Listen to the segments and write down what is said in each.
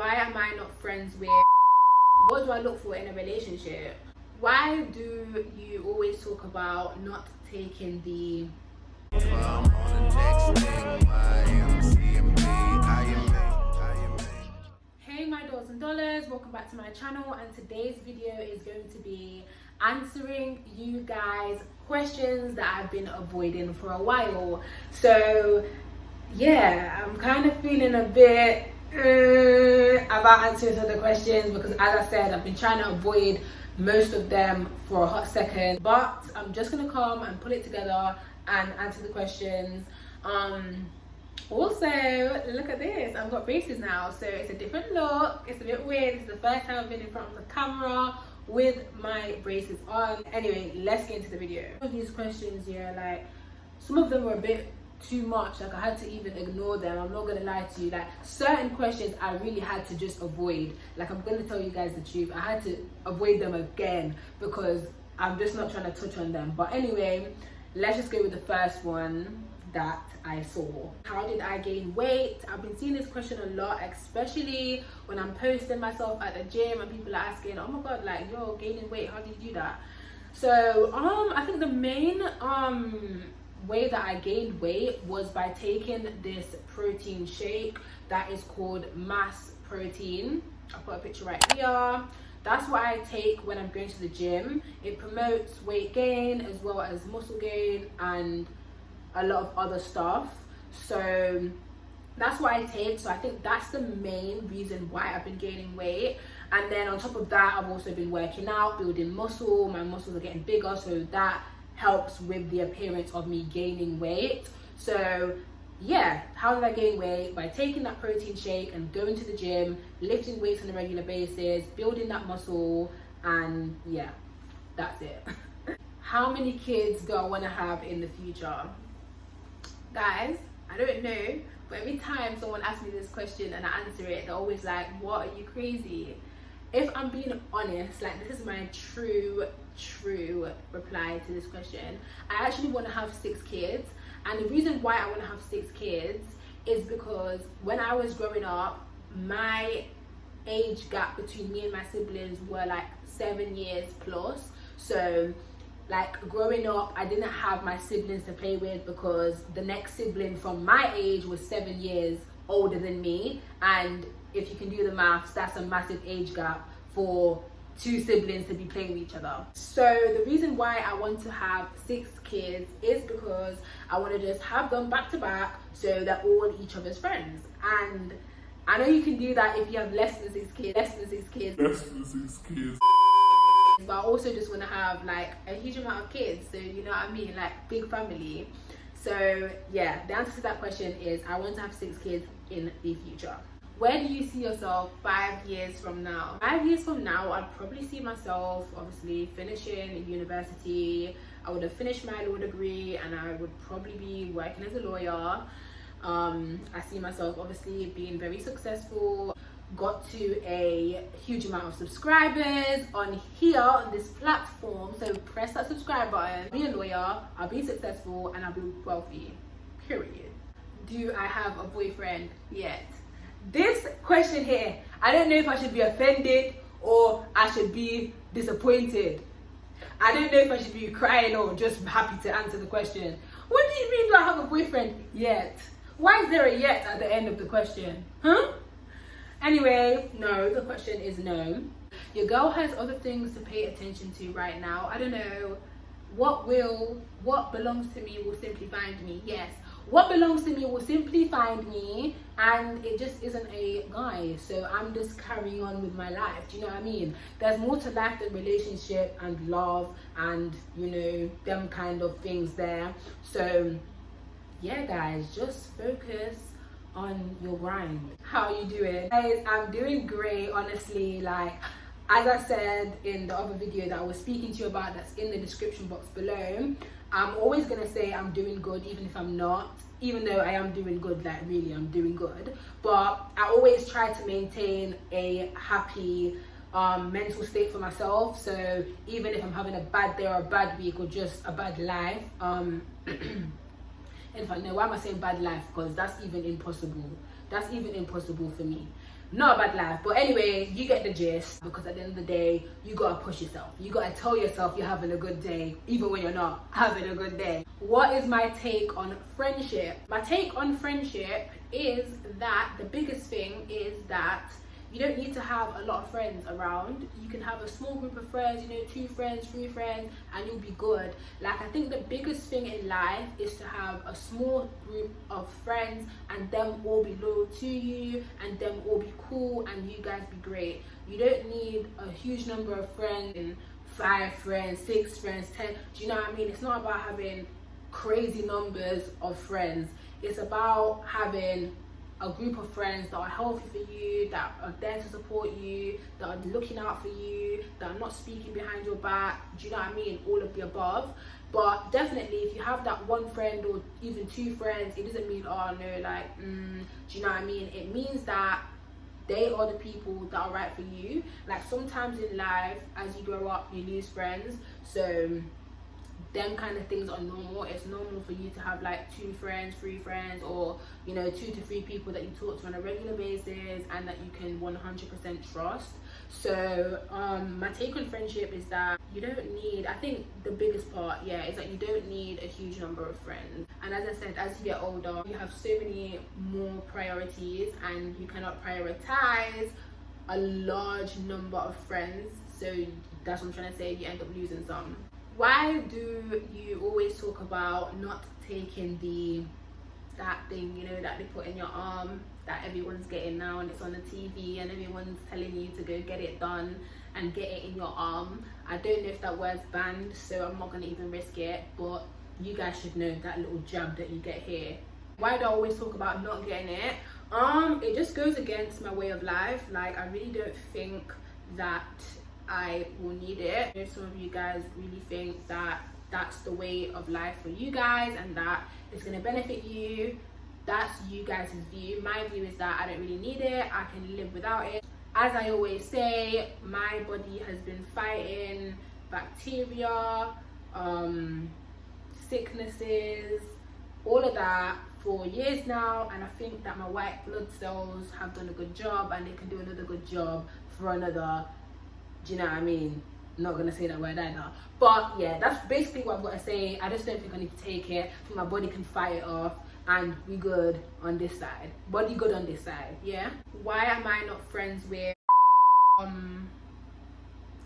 Why am I not friends with? What do I look for in a relationship? Why do you always talk about not taking the Hey my dollars and dollars, welcome back to my channel, and today's video is going to be answering you guys questions that I've been avoiding for a while. So yeah, I'm kind of feeling a bit about answering some of the questions because, as I said, I've been trying to avoid most of them for a hot second, but I'm just gonna come and pull it together and answer the questions. Also, look at this, I've got braces now, so it's a different look. It's a bit weird. It's the first time I've been in front of the camera with my braces on. Anyway, let's get into the video. Some of these questions, yeah, like some of them were a bit too much, like I had to even ignore them. I'm not gonna lie to you, like certain questions I really had to just avoid. Like, I'm gonna tell you guys the truth, I had to avoid them again because I'm just not trying to touch on them. But anyway, let's just go with the first one that I saw. How did I gain weight? I've been seeing this question a lot, especially when I'm posting myself at the gym and people are asking, oh my god, like, you're gaining weight, how do you do that? So I think the main way that I gained weight was by taking this protein shake that is called Mass Protein. I'll put a picture right here. That's what I take when I'm going to the gym. It promotes weight gain as well as muscle gain and a lot of other stuff. So that's what I take. So I think that's the main reason why I've been gaining weight. And then on top of that, I've also been working out, building muscle. My muscles are getting bigger, so that helps with the appearance of me gaining weight. So yeah, how did I gain weight? By taking that protein shake and going to the gym, lifting weights on a regular basis, building that muscle, and yeah, that's it. How many kids do I want to have in the future? Guys, I don't know, but every time someone asks me this question and I answer it, they're always like, what, are you crazy? If I'm being honest, like, this is my true reply to this question. I actually want to have 6 kids, and the reason why I want to have 6 kids is because when I was growing up, my age gap between me and my siblings were like 7 years plus. So like, growing up, I didn't have my siblings to play with because the next sibling from my age was 7 years older than me, and if you can do the maths, that's a massive age gap for 2 siblings to be playing with each other. So the reason why I want to have 6 kids is because I want to just have them back to back so they're all each other's friends. And I know you can do that if you have less than 6 kids. But I also just want to have like a huge amount of kids, so you know what I mean, like big family. So yeah, the answer to that question is I want to have 6 kids in the future. Where do you see yourself 5 years from now? 5 years from now, I'd probably see myself obviously finishing university. I would have finished my law degree and I would probably be working as a lawyer. I see myself obviously being very successful, got to a huge amount of subscribers on here on this platform. So press that subscribe button, be a lawyer, I'll be successful, and I'll be wealthy, period. Do I have a boyfriend yet? This question here, I don't know if I should be offended or I should be disappointed. I don't know if I should be crying or just happy to answer the question. What do you mean, do I have a boyfriend yet? Why is there a yet at the end of the question? Huh? Anyway, no, the question is no. Your girl has other things to pay attention to right now. I don't know. What belongs to me will simply find me. Yes, what belongs to me will simply find me, and it just isn't a guy. So I'm just carrying on with my life. Do you know what I mean? There's more to life than relationship and love and, you know, them kind of things there. So yeah, guys, just focus on your grind. How you doing? Guys, I'm doing great, honestly. Like, as I said in the other video that I was speaking to you about, that's in the description box below, I'm always gonna say I'm doing good even if I'm not, even though I am doing good, like really I'm doing good. But I always try to maintain a happy mental state for myself. So even if I'm having a bad day or a bad week or just a bad life, in fact, no, why am I saying bad life? Because that's even impossible. That's even impossible for me. not a bad life, but anyway, you get the gist. Because at the end of the day, you gotta push yourself. You gotta tell yourself you're having a good day, even when you're not having a good day. What is my take on friendship? My take on friendship is that the biggest thing is that you don't need to have a lot of friends around. You can have a small group of friends, you know, 2 friends, 3 friends, and you'll be good. Like, I think the biggest thing in life is to have a small group of friends and them all be loyal to you and them all be cool and you guys be great. You don't need a huge number of friends, 5 friends, 6 friends, 10. Do you know what I mean? It's not about having crazy numbers of friends. It's about having a group of friends that are healthy for you, that are there to support you, that are looking out for you, that are not speaking behind your back. Do you know what I mean? All of the above. But definitely, if you have that 1 friend or even 2 friends, it doesn't mean, oh no, like, do you know what I mean? It means that they are the people that are right for you. Like, sometimes in life, as you grow up, you lose friends. So them kind of things are normal. It's normal for you to have like 2 friends, 3 friends, or, you know, 2 to 3 people that you talk to on a regular basis and that you can 100% trust. So my take on friendship is that you don't need, I think the biggest part, yeah, is that you don't need a huge number of friends. And as I said, as you get older, you have so many more priorities and you cannot prioritize a large number of friends. So that's what I'm trying to say, you end up losing some. Why do you always talk about not taking that thing, you know, that they put in your arm, that everyone's getting now and it's on the TV and everyone's telling you to go get it done and get it in your arm? I don't know if that word's banned, so I'm not going to even risk it, but you guys should know that little jab that you get here. Why do I always talk about not getting it? It just goes against my way of life. Like, I really don't think that I will need it. I know some of you guys really think that that's the way of life for you guys and that it's going to benefit you. That's you guys' view. My view is that I don't really need it. I can live without it. As I always say, my body has been fighting bacteria, sicknesses, all of that for years now, and I think that my white blood cells have done a good job and they can do another good job for another, do you know what I mean? Not gonna say that word either. But yeah, that's basically what I've got to say. I just don't think I need to take it. I think my body can fight it off and we good on this side. Body good on this side, yeah? Why am I not friends with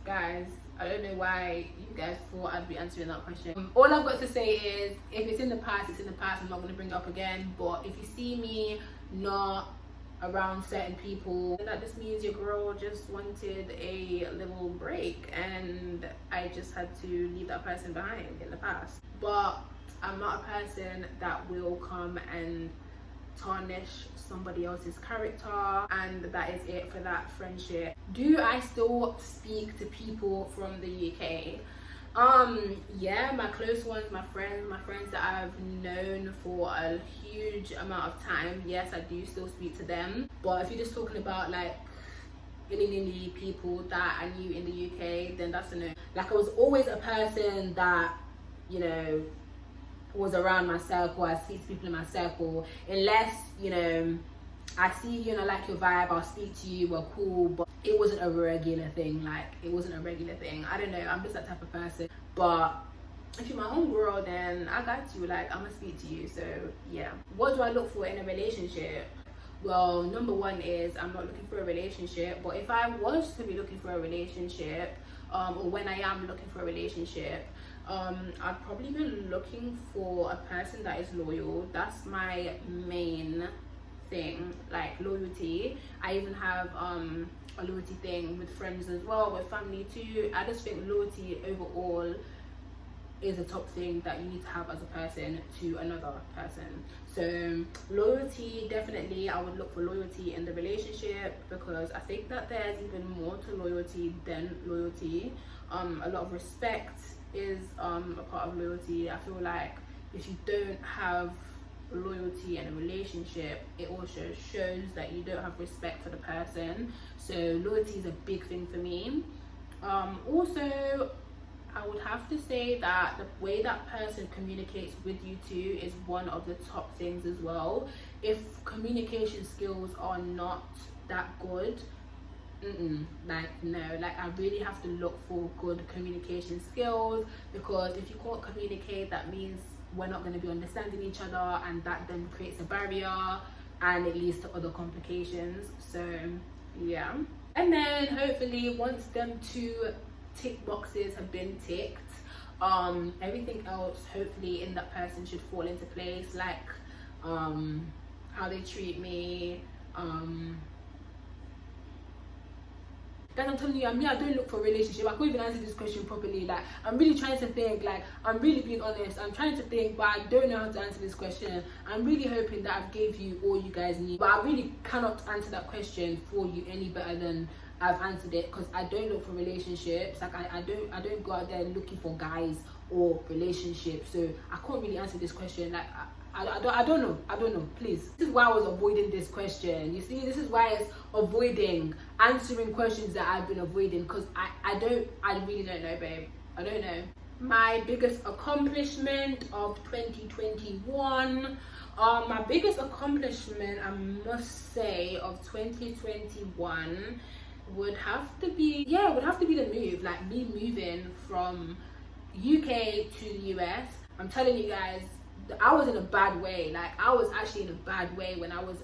guys? I don't know why you guys thought I'd be answering that question. All I've got to say is, if it's in the past, it's in the past. I'm not gonna bring it up again. But if you see me not around certain people, that just means your girl just wanted a little break and I just had to leave that person behind in the past. But I'm not a person that will come and tarnish somebody else's character, and that is it for that friendship. Do I still speak to people from the UK? Yeah, my close ones, my friends that I've known for a huge amount of time, yes, I do still speak to them. But if you're just talking about like willy-nilly people that I knew in the UK, then that's a no. Like, I was always a person that, you know, was around my circle. I speak to people in my circle, unless, you know, I see you and I like your vibe, I'll speak to you, we're cool. But it wasn't a regular thing. Like, it wasn't a regular thing. I don't know, I'm just that type of person. But if you're my homegirl, then I got you. Like, I'm gonna speak to you. So yeah. What do I look for in a relationship? Well, number one is I'm not looking for a relationship, but if I was to be looking for a relationship, or when I am looking for a relationship, I'd probably be looking for a person that is loyal. That's my main thing, like loyalty. I even have a loyalty thing with friends as well, with family too. I just think loyalty overall is a top thing that you need to have as a person to another person. So loyalty, definitely I would look for loyalty in the relationship, because I think that there's even more to loyalty than loyalty. A lot of respect is a part of loyalty. I feel like if you don't have loyalty in a relationship, it also shows that you don't have respect for the person. So loyalty is a big thing for me. Also, I would have to say that the way that person communicates with you too is one of the top things as well. If communication skills are not that good. Like no, like I really have to look for good communication skills, because if you can't communicate, that means we're not going to be understanding each other, and that then creates a barrier and it leads to other complications. So yeah, and then hopefully once them 2 tick boxes have been ticked, everything else hopefully in that person should fall into place, like how they treat me. Guys, I'm telling you, I don't look for a relationship. I can't even answer this question properly. Like, I'm really trying to think, like, I'm really being honest. I'm trying to think, but I don't know how to answer this question. I'm really hoping that I've gave you all you guys need, but I really cannot answer that question for you any better than I've answered it, because I don't look for relationships. Like, I don't go out there looking for guys or relationships. So I can't really answer this question. Like, I don't know, please. This is why I was avoiding this question. You see, this is why it's avoiding answering questions that I've been avoiding, because I really don't know, babe. I don't know. My biggest accomplishment of 2021, my biggest accomplishment, I must say, of 2021 would have to be the move. Like, me moving from UK to the US. I'm telling you guys, I was in a bad way. Like, I was actually in a bad way when I was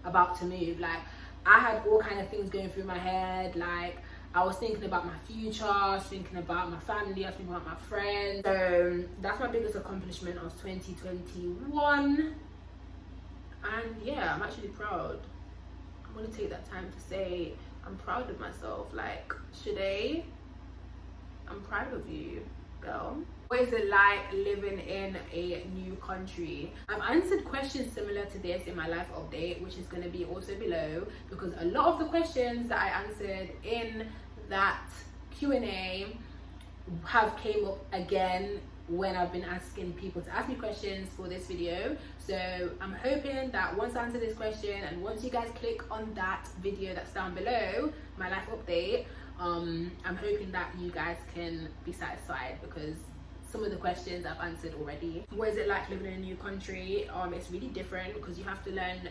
about to move. Like, I had all kind of things going through my head. Like, I was thinking about my future, I was thinking about my family, I was thinking about my friends. So that's my biggest accomplishment of 2021. And yeah, I'm actually proud. I'm gonna take that time to say I'm proud of myself. Like, Shade, I'm proud of you, girl. What is it like living in a new country? I've answered questions similar to this in my life update, which is going to be also below, because a lot of the questions that I answered in that Q&A have came up again when I've been asking people to ask me questions for this video. So I'm hoping that once I answer this question, and once you guys click on that video that's down below, my life update, I'm hoping that you guys can be satisfied, because some of the questions I've answered already. What is it like living in a new country? It's really different, because you have to learn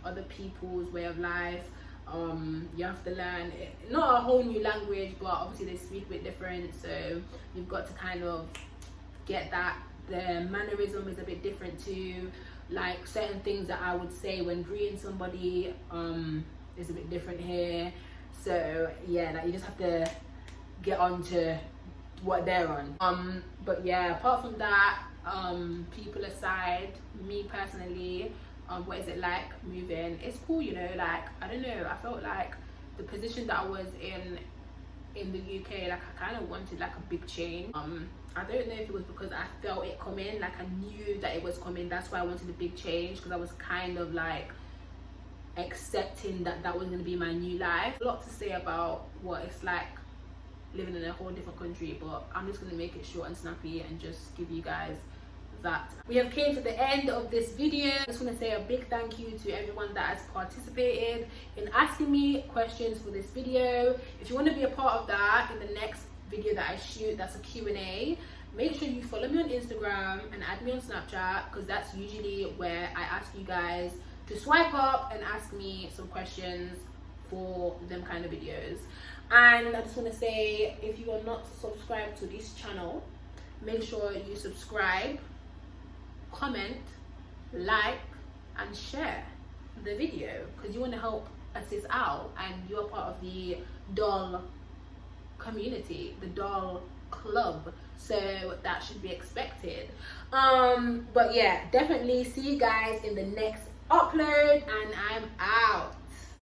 other people's way of life. You have to learn not a whole new language, but obviously they speak a bit different, so you've got to kind of get that. The mannerism is a bit different too. Like, certain things that I would say when greeting somebody is a bit different here. So yeah, like, you just have to get on to what they're on. But yeah, apart from that, people aside, me personally, what is it like moving? It's cool, you know. Like, I don't know, I felt like the position that I was in the UK, like, I kind of wanted like a big change. I don't know if it was because I felt it coming, like I knew that it was coming, that's why I wanted a big change, because I was kind of like accepting that was going to be my new life. A lot to say about what it's like living in a whole different country, but I'm just going to make it short and snappy and just give you guys that. We have came to the end of this video. I just want to say a big thank you to everyone that has participated in asking me questions for this video. If you want to be a part of that in the next video that I shoot, that's a Q&A, make sure you follow me on Instagram and add me on Snapchat, because that's usually where I ask you guys to swipe up and ask me some questions for them kind of videos. And I just want to say, if you are not subscribed to this channel, make sure you subscribe, comment, like and share the video, because you want to help assist out, and you're part of the doll community, the doll club, so that should be expected. But yeah, definitely see you guys in the next upload, and I'm out.